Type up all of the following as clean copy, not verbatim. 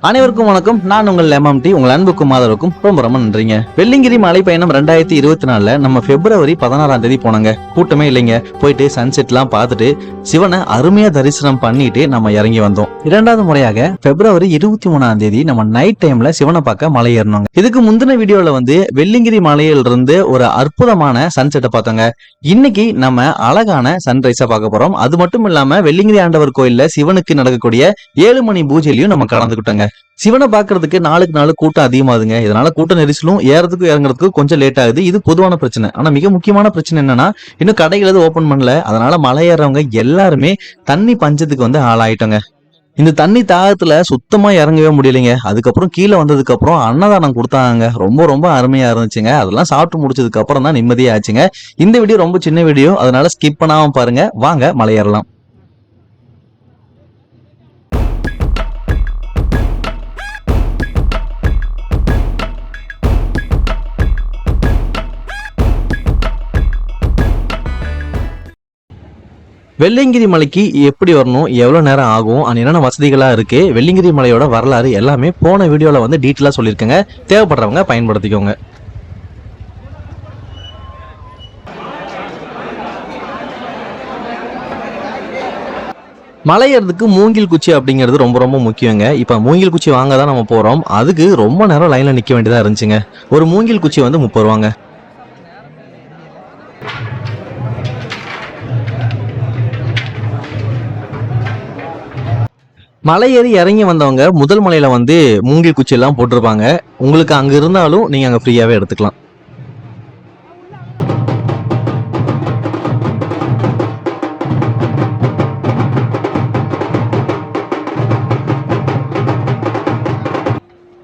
அனைவருக்கும் வணக்கம். நான் உங்கள் எம்எம்டி. உங்கள் அன்புக்கும் ஆதரவுக்கும் ரொம்ப ரொம்ப நன்றிங்க. வெள்ளிங்கிரி மலை பயணம் 2024 நம்ம பிப்ரவரி 16ஆம் தேதி போனாங்க. கூட்டமே இல்லைங்க. போயிட்டு சன்செட் எல்லாம் பார்த்துட்டு சிவனை அருமையா தரிசனம் பண்ணிட்டு நம்ம இறங்கி வந்தோம். இரண்டாவது முறையாக பிப்ரவரி 23ஆம் தேதி நம்ம நைட் டைம்ல சிவனை பார்க்க மலை ஏறணுங்க. இதுக்கு முந்தின வீடியோல வெள்ளிங்கிரி மலையில இருந்து ஒரு அற்புதமான சன்செட்டை பார்த்தோங்க. இன்னைக்கு நம்ம அழகான சன்ரைஸா பார்க்க போறோம். அது மட்டும் இல்லாம வெள்ளிங்கிரி ஆண்டவர் கோயில்ல சிவனுக்கு நடக்கக்கூடிய 7 மணி பூஜையிலையும் நம்ம கலந்துக்கிட்டோங்க. சிவனை பாக்குறதுக்கு நாளுக்கு நாள் கூட்டம் அதிகமாகுதுங்க. இதனால கூட்ட நெரிசலும் ஏறதுக்கும் இறங்குறதுக்கும் கொஞ்சம் லேட் ஆகுது. இது பொதுவான பிரச்சனை. ஆனா மிக முக்கியமான பிரச்சனை என்னன்னா, இன்னும் கடைகள் எதுவும் ஓபன் பண்ணல. அதனால மலை ஏறவங்க எல்லாருமே தண்ணி பஞ்சத்துக்கு ஆளாயிட்டோங்க. இந்த தண்ணி தாகத்துல சுத்தமா இறங்கவே முடியலைங்க. அதுக்கப்புறம் கீழே வந்ததுக்கு அப்புறம் அன்னதானம் கொடுத்தாங்க. ரொம்ப ரொம்ப அருமையா இருந்துச்சுங்க. அதெல்லாம் சாப்பிட்டு முடிச்சதுக்கு அப்புறம் தான் நிம்மதியா ஆச்சுங்க. இந்த வீடியோ ரொம்ப சின்ன வீடியோ, அதனால ஸ்கிப் பண்ணாம பாருங்க. வாங்க மலை ஏறலாம். வெள்ளிங்கிரி மலைக்கு எப்படி வரணும், எவ்வளவு நேரம் ஆகும், என்னென்ன வசதிகளா இருக்கு, வெள்ளிங்கிரி மலையோட வரலாறு எல்லாமே போன வீடியோல டீட்டெயிலா சொல்லியிருக்கேங்க. தேவைப்படுறவங்க பயன்படுத்திக்கோங்க. மலை ஏறதுக்கு மூங்கில் குச்சி அப்படிங்கிறது ரொம்ப ரொம்ப முக்கியங்க. இப்ப மூங்கில் குச்சி வாங்க தான் நம்ம போறோம். அதுக்கு ரொம்ப நேரம் லைன்ல நிக்க வேண்டியதா இருந்துச்சுங்க. ஒரு மூங்கில் குச்சி 30 ரூபாங்க. மலை ஏறி இறங்கி வந்தவங்க முதல் மலையில மூங்கில் குச்சி எல்லாம் போட்டிருப்பாங்க. உங்களுக்கு அங்க இருந்தாலும் நீங்க அங்க ஃப்ரீயாவே எடுத்துக்கலாம்.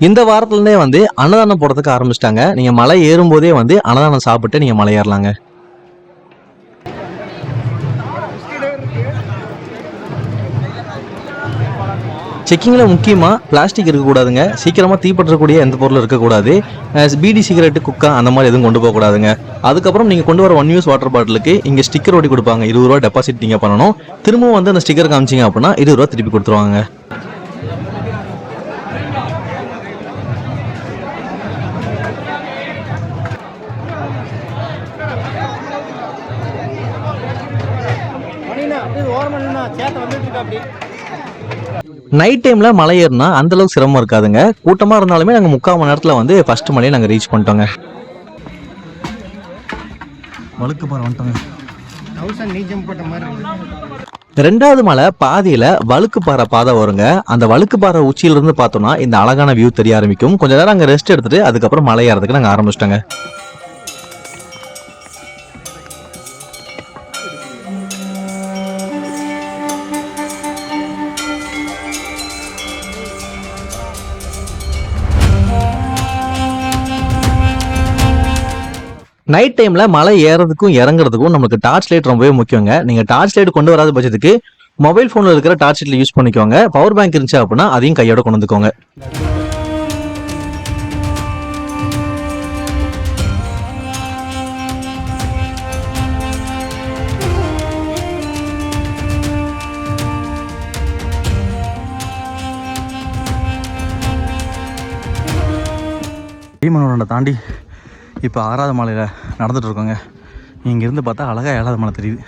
இந்த வாரத்துல இருந்தே அன்னதானம் போடுறதுக்கு ஆரம்பிச்சிட்டாங்க. நீங்க மலை ஏறும் போதே அன்னதானம் சாப்பிட்டு நீங்க மலை ஏறலாங்க. செக்கிங்கில் முக்கியமாக பிளாஸ்டிக் இருக்கக்கூடாதுங்க. சீக்கிரமாக தீப்பற்றக்கூடிய எந்த பொருளும் இருக்கக்கூடாது. பீடி, சிகரெட்டு, குக்கா அந்த மாதிரி எதுவும் கொண்டு போகக்கூடாதுங்க. அதுக்கப்புறம் நீங்கள் கொண்டு வர 1 யூஸ் வாட்டர் பாட்டிலுக்கு இங்கே ஸ்டிக்கர் ஒட்டி கொடுப்பாங்க. 20 ரூபா டெபாசிட் நீங்கள் பண்ணணும். திரும்பவும் அந்த ஸ்டிக்கர் காமிச்சிங்க அப்படின்னா 20 ரூபா திருப்பி கொடுத்துருவாங்க. நைட் டைம்ல மலை ஏறினா அந்த அளவுக்கு சிரமம் இருக்காதுங்க. கூட்டமா இருந்தாலுமே நாங்க 3/4 மணி நேரத்துல ஃபர்ஸ்ட் மலையை நாங்க ரீச் பண்ணிட்டோங்க. வழுக்கு பாறை வந்துட்டோங்க. 1000 நீ ஜம்ப் பண்ண மாதிரி. ரெண்டாவது மலை பாதியில வழுக்கு பாறை பாதை வருங்க. அந்த வழுக்கு பாறை உச்சியில இருந்து பார்த்தோம்னா இந்த அழகான வியூ தெரிய ஆரம்பிக்கும். கொஞ்ச நேரம் அங்க ரெஸ்ட் எடுத்துட்டு அதுக்கப்புறம் மலை ஏறதுக்கு நாங்க ஆரம்பிச்சிட்டோங்க. நைட் டைம்ல மலை ஏறதுக்கும் இறங்குறதுக்கும் நமக்கு டார்ச் லைட் ரொம்பவே முக்கியங்க. நீங்க டார்ச் லைட் கொண்டு வராத பட்சத்துக்கு மொபைல் போன்ல இருக்கிற டார்ச் லைட்ல யூஸ் பண்ணிக்கோங்க. பவர் பேங்க் இருந்துச்சு அப்படின்னா அதையும் கையோட கொண்டு வந்துக்கோங்க. தாண்டி இப்போ 6வது மலையில் நடந்துட்டு இருக்கோங்க. இங்கேருந்து பார்த்தா அழகாக 7வது மலை தெரியுது.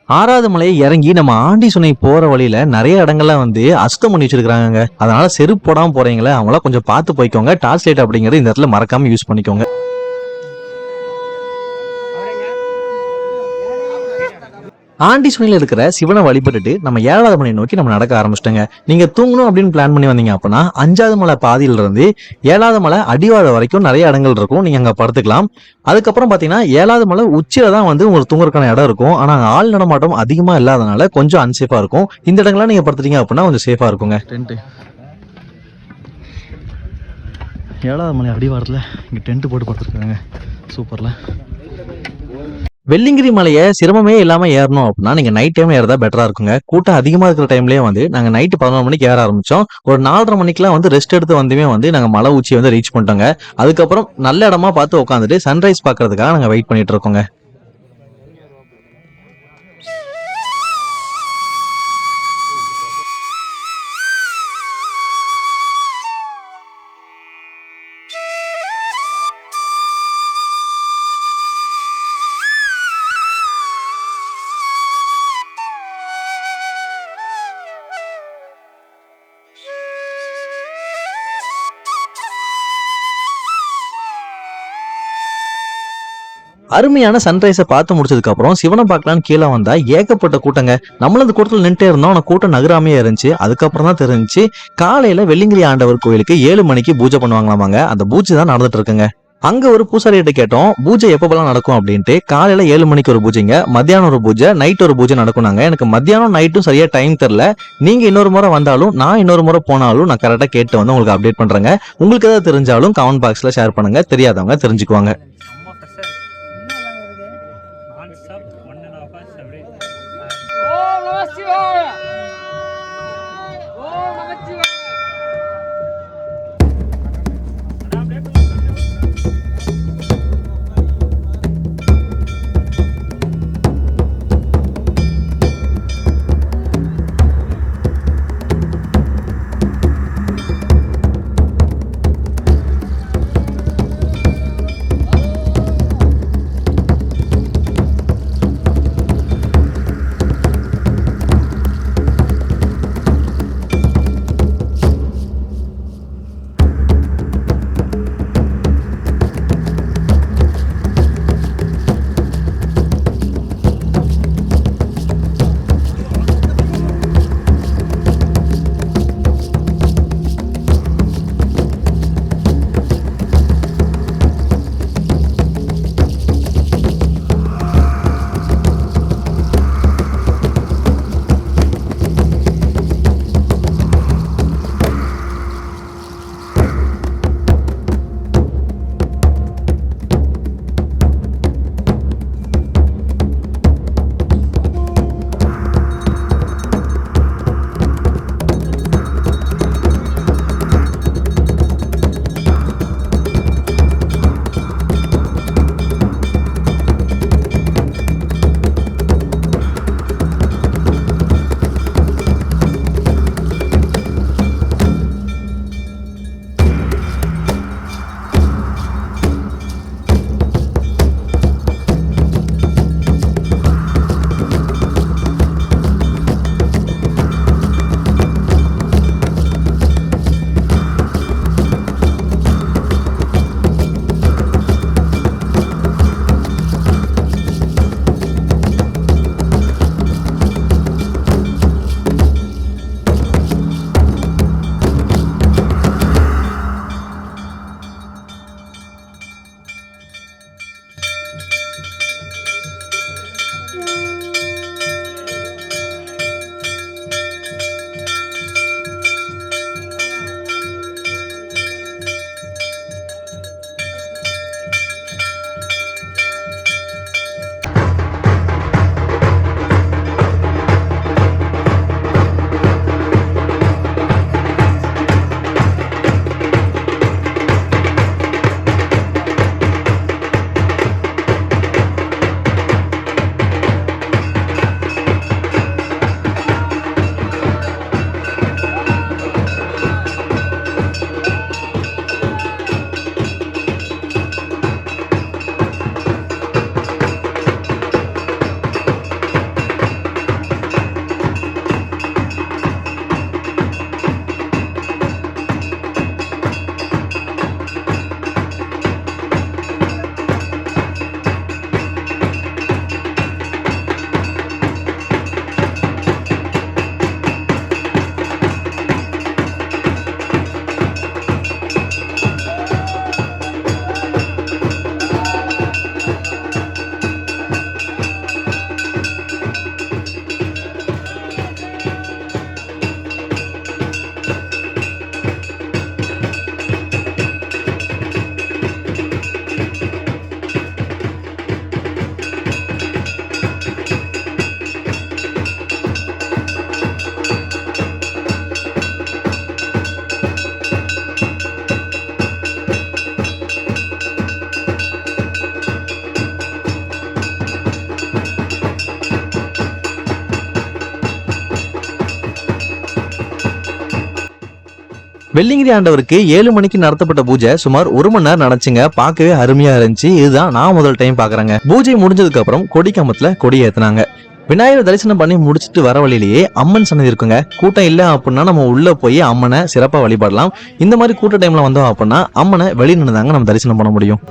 6வது மலையை இறங்கி நம்ம ஆண்டி சுனை போகிற வழியில் நிறைய இடங்கள்லாம் அசுத்தம் பண்ணி வச்சிருக்கிறாங்க. அதனால செருப்பு போடாமல் போகிறீங்களே அவங்களாம் கொஞ்சம் பார்த்து போய்க்கோங்க. டார்ச் லைட் அப்படிங்கிறது இந்த இடத்துல மறக்காமல் யூஸ் பண்ணிக்கோங்க. ஆண்டி சுனையில் இருக்கிற சிவனை வழிபட்டுட்டு நம்ம 7வது மலையை நோக்கி நம்ம நடக்க ஆரம்பிச்சிட்டோங்க. நீங்க தூங்கணும் அப்படின்னு பிளான் பண்ணி வந்தீங்க அப்படின்னா 5வது மலை பாதியில இருந்து 7வது மலை அடிவார வரைக்கும் நிறைய இடங்கள் இருக்கும். நீங்க அங்க படுத்துக்கலாம். அதுக்கப்புறம் பாத்தீங்கன்னா 7வது மலை உச்சியில தான் உங்களுக்கு தூங்குறதுக்கான இடம் இருக்கும். ஆனா ஆள் நடமாட்டம் அதிகமா இல்லாதனால கொஞ்சம் அன்சேஃபா இருக்கும். இந்த இடங்கள்லாம் நீங்க படுத்துட்டீங்க அப்படின்னா கொஞ்சம் சேஃபா இருக்குங்க. 7வது மலை அடிவாரத்துல இங்க டென்ட் போட்டு படுத்துருக்காங்க. சூப்பர்ல. வெள்ளிங்கிரி மலையை சிரமமே இல்லாம ஏறணும் அப்படின்னா நீங்க நைட் டைம் ஏறதா பெட்டரா இருக்குங்க. கூட்டம் அதிகமா இருக்கிற டைம்லயே நாங்க நைட்டு 11 மணிக்கு ஏற ஆரம்பிச்சோம். ஒரு 4:30 மணிக்கெல்லாம் ரெஸ்ட் எடுத்து நாங்க மலை உச்சியை ரீச் பண்ணிட்டோங்க. அதுக்கப்புறம் நல்ல இடமா பார்த்து உட்காந்துட்டு சன்ரைஸ் பாக்குறதுக்காக நாங்க வெயிட் பண்ணிட்டு இருக்கோங்க. அருமையான சன்ரைஸை பார்த்து முடிச்சதுக்கு அப்புறம் சிவனை பார்க்கலான்னு கீழே வந்தா ஏகப்பட்ட கூட்டங்க. நம்மளும் அந்த கூட்டத்தில் நின்றுட்டே இருந்தோம். ஆனா கூட்டம் நகராமையே இருந்துச்சு. அதுக்கப்புறம் தான் தெரிஞ்சுச்சு காலையில வெள்ளிங்கிரி ஆண்டவர் கோயிலுக்கு 7 மணிக்கு பூஜை பண்ணுவாங்களாமாங்க. அந்த பூஜை தான் நடந்துட்டு இருக்குங்க. அங்க ஒரு பூசாரிகிட்ட கேட்டோம் பூஜை எப்பப்பெல்லாம் நடக்கும் அப்படின்ட்டு. காலையில 7 மணிக்கு ஒரு பூஜைங்க, மத்தியானம் ஒரு பூஜை, நைட் ஒரு பூஜை நடக்கும்னாங்க. எனக்கு மத்தியானம் நைட்டும் சரியா டைம் தெரியல. நீங்க இன்னொரு முறை வந்தாலும் நான் இன்னொரு முறை போனாலும் நான் கரெக்டா கேட்டு வந்து உங்களுக்கு அப்டேட் பண்றேங்க. உங்களுக்கு ஏதாவது தெரிஞ்சாலும் கமெண்ட் பாக்ஸ்ல ஷேர் பண்ணுங்க, தெரியாதவங்க தெரிஞ்சுக்குவாங்க. வெள்ளிங்கிரி ஆண்டவருக்கு 7 மணிக்கு நடத்தப்பட்ட பூஜை சுமார் 1 மணி நேரம் நடந்துச்சுங்க. பார்க்கவே அருமையா இருந்துச்சு. இதுதான் நான் முதல் டைம் பாக்குறேங்க. பூஜை முடிஞ்சதுக்கு அப்புறம் கொடிக்கம்பத்துல கொடி ஏத்துனாங்க. விநாயகர் தரிசனம் பண்ணி முடிச்சுட்டு வர வழியிலேயே அம்மன் சன்னதி இருக்குங்க. கூட்டம் இல்ல அப்படின்னா நம்ம உள்ள போய் அம்மனை சிறப்பா வழிபடலாம். இந்த மாதிரி கூட்ட டைம்ல வந்தோம் அப்படின்னா அம்மனை வெளியே நின்னுதாங்க நம்ம தரிசனம் பண்ண முடியும்.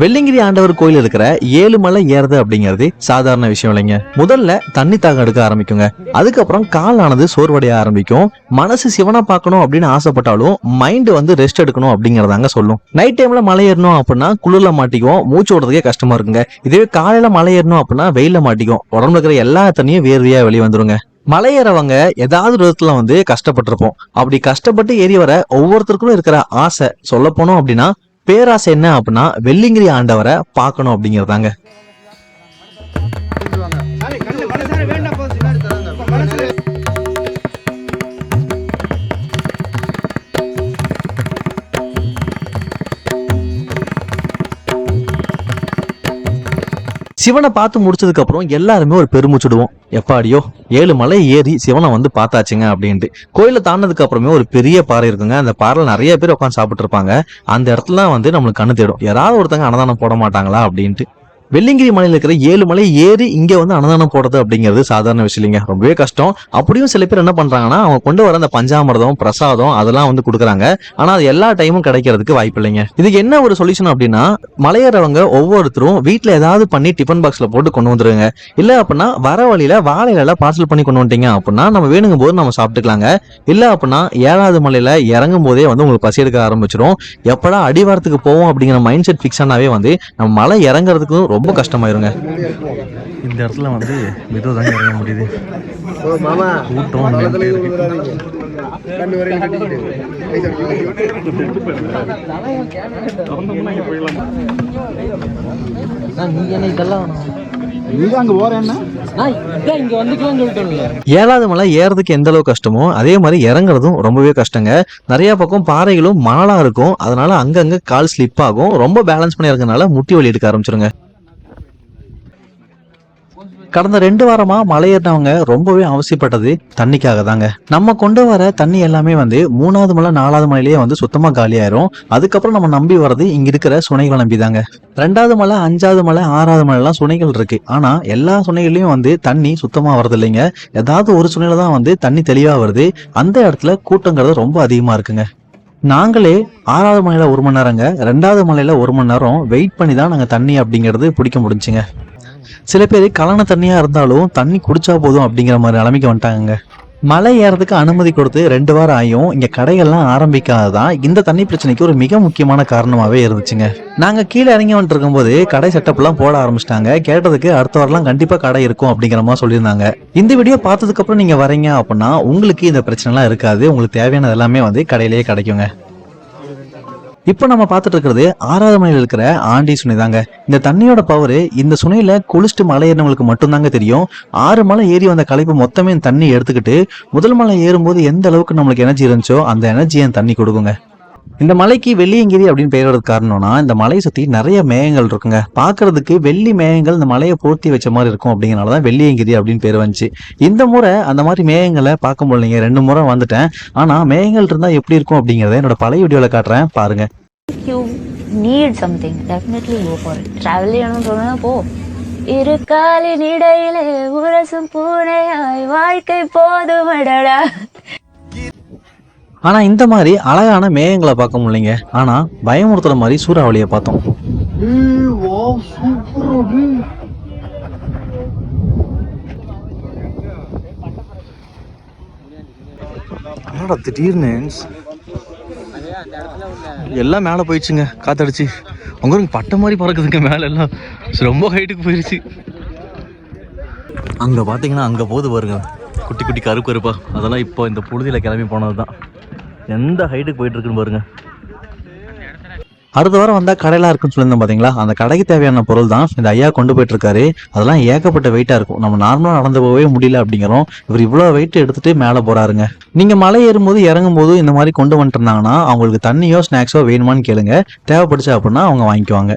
வெள்ளிங்கிரி ஆண்டவர் கோயில் இருக்கிற 7 மலை ஏறுது அப்படிங்கிறது சாதாரண விஷயம் இல்லைங்க. முதல்ல தண்ணி தாகம் எடுக்க ஆரம்பிக்குங்க. அதுக்கப்புறம் காலானது சோர்வடைய ஆரம்பிக்கும். மனசு சிவனா பார்க்கணும் அப்படின்னு ஆசைப்பட்டாலும் மைண்ட் வந்து ரெஸ்ட் எடுக்கணும் அப்படிங்கறதாங்க சொல்லும். நைட் டைம்ல மலை ஏறணும் அப்படின்னா குளிர்ல மாட்டிக்குவோம், மூச்சு விடுறதுக்கே கஷ்டமா இருக்குங்க. இதுவே காலையில மலை ஏறணும் அப்படின்னா வெயில மாட்டிக்கும், உடம்புல இருக்கிற எல்லா தண்ணியும் வேர்வையா வெளியே வந்துருங்க. மலை ஏறவங்க ஏதாவது விதத்துல வந்து கஷ்டப்பட்டிருப்போம். அப்படி கஷ்டப்பட்டு ஏறி வர ஒவ்வொருத்தருக்கும் இருக்கிற ஆசை சொல்ல போனோம் அப்படின்னா பேராசை என்ன அப்படின்னா வெள்ளிங்கிரி ஆண்டவரை பார்க்கணும் அப்படிங்கிறதாங்க. சிவனை பார்த்து முடிச்சதுக்கு அப்புறம் எல்லாருமே ஒரு பெருமூச்சுடுவோம். எப்பாடியோ 7 மலை ஏறி சிவனை வந்து பார்த்தாச்சுங்க அப்படின்ட்டு. கோயில தாண்டதுக்கு அப்புறமே ஒரு பெரிய பாறை இருக்குங்க. அந்த பாறையில நிறைய பேர் உட்காந்து சாப்பிட்டு இருப்பாங்க. அந்த இடத்துல வந்து நம்மளுக்கு கண்ணு தேடும், யாராவது ஒருத்தங்க அன்னதானம் போட மாட்டாங்களா அப்படின்ட்டு. வெள்ளிங்கிரி மலையில இருக்கிற 7 மலை ஏறி இங்க வந்து அன்னதானம் போடுறது அப்படிங்கிறது சாதாரண விஷயம் இல்லைங்க, ரொம்பவே கஷ்டம். அப்படியும் சில பேர் என்ன பண்றாங்கன்னா அவங்க கொண்டு வர அந்த பஞ்சாமிர்தம் பிரசாதம் அதெல்லாம் வந்து கொடுக்குறாங்க. ஆனா அது எல்லா டைமும் கிடைக்கிறதுக்கு வாய்ப்பு இல்லைங்க. இதுக்கு என்ன ஒரு சொல்யூஷன் அப்படின்னா மலையேறவங்க ஒவ்வொருத்தரும் வீட்டுல ஏதாவது பண்ணி டிஃபன் பாக்ஸ்ல போட்டு கொண்டு வந்துருங்க. இல்ல அப்படின்னா வர வழியில வாழையில பார்சல் பண்ணி கொண்டு வந்துட்டீங்க அப்படின்னா நம்ம வேணுங்கும் போது நம்ம சாப்பிட்டுக்கலாங்க. இல்ல அப்படின்னா 7வது மலையில இறங்கும் போதே வந்து உங்களுக்கு பசி எடுக்க ஆரம்பிச்சிடும். எப்படா அடிவாரத்துக்கு போவோம் அப்படிங்கிற மைண்ட் செட் பிக்ஸ் ஆனாவே வந்து நம்ம மலை இறங்குறதுக்கும் ரொம்ப கஷ்டமாயிருங்க. இந்த இடத்துல வந்து மெதுவாக தாங்க இறங்க முடியுது. ஏழாவது மலை ஏறதுக்கு எந்த அளவுக்கு கஷ்டமோ அதே மாதிரி இறங்குறதும் ரொம்பவே கஷ்டங்க. நிறைய பக்கம் பாறைகளும் மணலா இருக்கும், அதனால அங்கங்க கால் ஸ்லிப் ஆகும். ரொம்ப பேலன்ஸ் பண்ணி இருக்கறனால முட்டி வலி எடுக்க ஆரம்பிச்சிருங்க. கடந்த 2 வாரமா மலையேறினவங்க ரொம்பவே அவசியப்பட்டது தண்ணிக்காக தாங்க. நம்ம கொண்டு வர தண்ணி எல்லாமே வந்து 3வது மலை 4வது மலையிலேயே வந்து சுத்தமா காலியாயிரும். அதுக்கப்புறம் நம்ம நம்பி வர்றது இங்க இருக்கிற சுனைகளை நம்பி தாங்க. 2வது மலை 5வது மலை 6வது மலை எல்லாம் சுனைகள் இருக்கு. ஆனா எல்லா சுனைகள்லயும் வந்து தண்ணி சுத்தமா வருது இல்லைங்க. ஏதாவது ஒரு சுனையில தான் வந்து தண்ணி தெளிவா வருது. அந்த இடத்துல கூட்டங்கிறது ரொம்ப அதிகமா இருக்குங்க. நாங்களே 6வது மலையில 1 மணி நேரங்க, 2வது மலையில 1 மணி நேரம் வெயிட் பண்ணி தான் நாங்க தண்ணி அப்படிங்கிறது பிடிக்க முடிஞ்சுங்க. சில பேர் கலன தண்ணியா இருந்தாலும் தண்ணி குடிச்சா போதும் அப்படிங்கிற மாதிரி நிலைமைக்கு வந்துட்டாங்க. மலை ஏறதுக்கு அனுமதி கொடுத்து 2 வாரம் ஆயும் இங்க கடைகள்லாம் ஆரம்பிக்காததான் இந்த தண்ணி பிரச்சனைக்கு ஒரு மிக முக்கியமான காரணமாவே இருந்துச்சுங்க. நாங்க கீழே இறங்கி வந்துட்டு இருக்கும் போது கடை செட்டப் எல்லாம் போட ஆரம்பிச்சிட்டாங்க. கேட்டதுக்கு அடுத்த வாரம்லாம் கண்டிப்பா கடை இருக்கும் அப்படிங்கிற மாதிரி சொல்லியிருந்தாங்க. இந்த வீடியோ பார்த்ததுக்கு அப்புறம் நீங்க வரீங்க அப்படின்னா உங்களுக்கு இந்த பிரச்சனை எல்லாம் இருக்காது. உங்களுக்கு தேவையானது எல்லாமே வந்து கடையிலேயே கிடைக்குங்க. இப்போ நம்ம பார்த்துட்டு இருக்கிறது 6வது மலையில் இருக்கிற ஆண்டி சுனை தாங்க. இந்த தண்ணியோட பவர் இந்த சுனையில குளிச்சுட்டு மலை ஏறினவங்களுக்கு மட்டும்தாங்க தெரியும். 6 மலை ஏறி வந்த களைப்பு மொத்தமே தண்ணி எடுத்துக்கிட்டு முதல் மலை ஏறும்போது எந்த அளவுக்கு நம்மளுக்கு எனர்ஜி இருந்துச்சோ அந்த எனர்ஜியை தண்ணி கொடுக்குங்க. இந்த மலைக்கு வெள்ளியங்கிரி அப்படின்னு பெயரோட காரணம்னா இந்த மலையை சுத்தி நிறைய மேகங்கள் இருக்குங்க. பாக்குறதுக்கு வெள்ளி மேகங்கள் இந்த மலையை பூர்த்தி வச்ச மாதிரி இருக்கும். அப்படிங்கறதுனாலதான் வெள்ளியங்கிரி அப்படின்னு பேர் வந்துச்சு. இந்த முறை அந்த மாதிரி மேகங்களை பார்க்க முடியலைங்க. 2 முறை வந்துட்டேன். ஆனா மேகங்கள் இருந்தா எப்படி இருக்கும் அப்படிங்கறத என்னோட பழைய வீடியோல காட்டுறேன் பாருங்க. You need something, definitely go for it. Travel ചെയ്യണം തോന്നുന്ന പോ. இரு காலின் இடையிலே உரசும் பூனையாய் வாழ்க்கை போதுமடடா. ஆனா இந்த மாதிரி அழகான மேகங்களை பார்க்க முடியலைங்க. ஆனா பயமுறுத்துற மாதிரி சூறாவளியை பார்த்தோம். திடீர்னு எல்லாம் மேல போயிடுச்சுங்க, காத்தடிச்சு. அங்க பட்டை மாதிரி பறக்குதுங்க மேல எல்லாம், ரொம்ப ஹைட்டுக்கு போயிருச்சு. அங்க பாத்தீங்கன்னா அங்க போது பாருங்க குட்டி குட்டி கருப்பு கருப்பா, அதெல்லாம் இப்போ இந்த புழுதியில கிளம்பி போனதுதான். எந்த ஹைட்டுக்கு போயிட்டு இருக்குன்னு பாருங்க. அடுத்த வாரம் வந்தா கடையெல்லாம் இருக்குன்னு சொல்லியிருந்தோம் பாத்தீங்களா, அந்த கடைக்கு தேவையான பொருள் தான் இந்த ஐயா கொண்டு போயிட்டு இருக்காரு. அதெல்லாம் ஏகப்பட்ட வெயிட்டா இருக்கும், நம்ம நார்மலா நடந்து போகவே முடியல அப்படிங்கிறோம். இவர் இவ்வளவு வெயிட் எடுத்துட்டு மேல போறாருங்க. நீங்க மலை ஏறும்போது இறங்கும் போது இந்த மாதிரி கொண்டு வந்துட்டு இருந்தாங்கன்னா அவங்களுக்கு தண்ணியோ ஸ்நாக்ஸோ வேணுமான்னு கேளுங்க. தேவைப்படுச்சு அப்படின்னா அவங்க வாங்கிக்குவாங்க.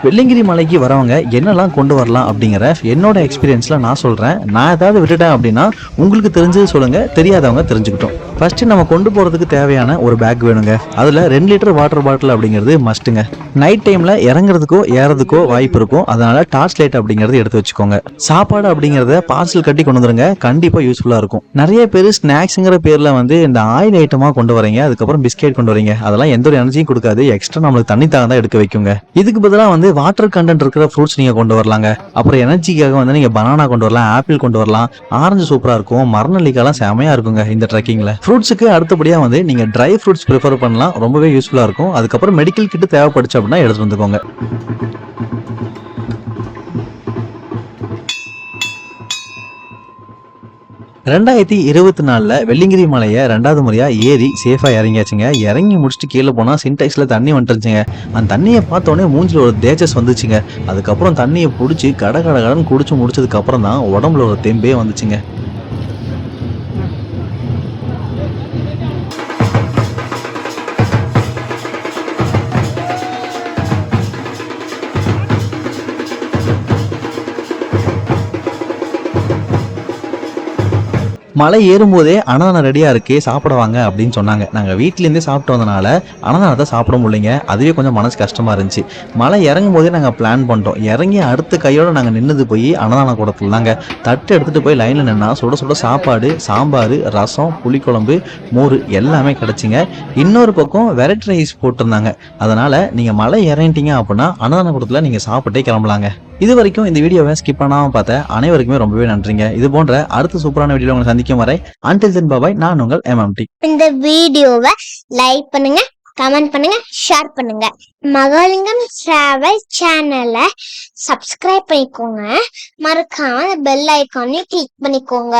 வெள்ளிங்கிரி மலைக்கு வரவங்க என்னெல்லாம் கொண்டு வரலாம் அப்படிங்கிற என்னோட எக்ஸ்பீரியன்ஸ்ல நான் சொல்றேன். நான் ஏதாவது விட்டுட்டேன் அப்படின்னா உங்களுக்கு தெரிஞ்சது சொல்லுங்க, தெரியாதவங்க தெரிஞ்சுக்கிட்டோம். ஃபர்ஸ்ட் நம்ம கொண்டு போறதுக்கு தேவையான ஒரு பேக் வேணுங்க. அதுல 2 லிட்டர் வாட்டர் பாட்டில் அப்படிங்கிறது மஸ்ட்டுங்க. நைட் டைம்ல இறங்குறதுக்கோ ஏறதுக்கோ வாய்ப்பு இருக்கும், அதனால டார்ச் லைட் அப்படிங்கறது எடுத்து வச்சுக்கோங்க. சாப்பாடு அப்படிங்கறத பார்சல் கட்டி கொண்டு வந்துருங்க, கண்டிப்பா யூஸ்ஃபுல்லா இருக்கும். நிறைய பேர் ஸ்நாக்ஸ்ங்கிற பேர்ல இந்த ஆயில் ஐட்டமா கொண்டு வரீங்க, அதுக்கப்புறம் பிஸ்கெட் கொண்டு வரீங்க. அதெல்லாம் எந்த ஒரு எனர்ஜியும் கொடுக்காது, எக்ஸ்ட்ரா நம்மளுக்கு தண்ணி தாகம் தான் எடுக்க வைக்குங்க. இதுக்கு பதிலாக வாட்டர் கண்டென்ட் இருக்கிற ஃப்ரூட்ஸ் நீங்க கொண்டு வரலாங்க. அப்புறம் எனர்ஜிக்காக நீங்க பனானா கொண்டு வரலாம், ஆப்பிள் கொண்டு வரலாம், ஆரஞ்சு சூப்பரா இருக்கும், மரநெல்லிக்காலாம் செமையா இருக்குங்க இந்த ட்ரெக்கிங்ல. ஃப்ரூட்ஸுக்கு அடுத்தபடியா நீங்க ட்ரை ஃப்ரூட்ஸ் ப்ரிஃபர் பண்ணலாம், ரொம்பவே யூஸ்ஃபுல்லா இருக்கும். அதுக்கப்புறம் மெடிக்கல் கிட் தேவைப்படுச்சு அப்படின்னா எடுத்து வந்துக்கோங்க. ரெண்டாயிரத்தி 24 வெள்ளிங்கிரி மலையை 2வது முறையா ஏறி சேஃபா இறங்கியாச்சுங்க. இறங்கி முடிச்சுட்டு கீழே போனா சின்டெக்ஸ்ல தண்ணி வந்துருச்சுங்க. அந்த தண்ணியை பார்த்தோன்னே மூஞ்சில ஒரு தேஜஸ் வந்துச்சுங்க. அதுக்கப்புறம் தண்ணியை பிடிச்சி கடன் குடிச்சு முடிச்சதுக்கு அப்புறம் தான் உடம்புல ஒரு தெம்பே வந்துச்சுங்க. மலை ஏறும்போதே அன்னதானம் ரெடியா இருக்கு, சாப்பிட வாங்க அப்படின்னு சொன்னாங்க. நாங்க வீட்ல இருந்தே சாப்பிட்டு வந்தனால அன்னதானத்தை சாப்பிட முடியலைங்க. அதுவே கொஞ்சம் மனசு கஷ்டமா இருந்துச்சு. மலை இறங்கும் போதே நாங்க பிளான் பண்ணிட்டோம். இறங்கி அடுத்த கையோட நாங்க நின்னது போய் அன்னதான கூடத்துல தாங்க. தட்டு எடுத்துட்டு போய் லைன்ல நின்னா சுட சுட சாப்பாடு, சாம்பார், ரசம், புளிக்குழம்பு, மோர் எல்லாமே கிடைச்சிங்க. இன்னொரு பக்கம் வெரைட்டி ரைஸ் போட்டிருந்தாங்க. அதனால நீங்க மலை இறங்கிட்டீங்க அப்படின்னா அன்னதான கூடத்துல நீங்க சாப்பிட்டே கிளம்பலாங்க. இது வரைக்கும் இந்த வீடியோவை ஸ்கிப் பண்ணாம பார்த்த அனைவருக்குமே ரொம்பவே நன்றிங்க. இது போன்ற அடுத்த சூப்பரான வீடியோ உங்களை சந்திக்கும் வரை until then bye bye. நான் உங்கள் MMT. இந்த வீடியோவை லைக் பண்ணுங்க, கமெண்ட் பண்ணுங்க, ஷேர் பண்ணுங்க. மகாலிங்கம் டிராவல் சேனலை சப்ஸ்கிரைப் பண்ணிக்கோங்க. மறக்காம பெல் ஐக்கானையும் கிளிக் பண்ணிக்கோங்க.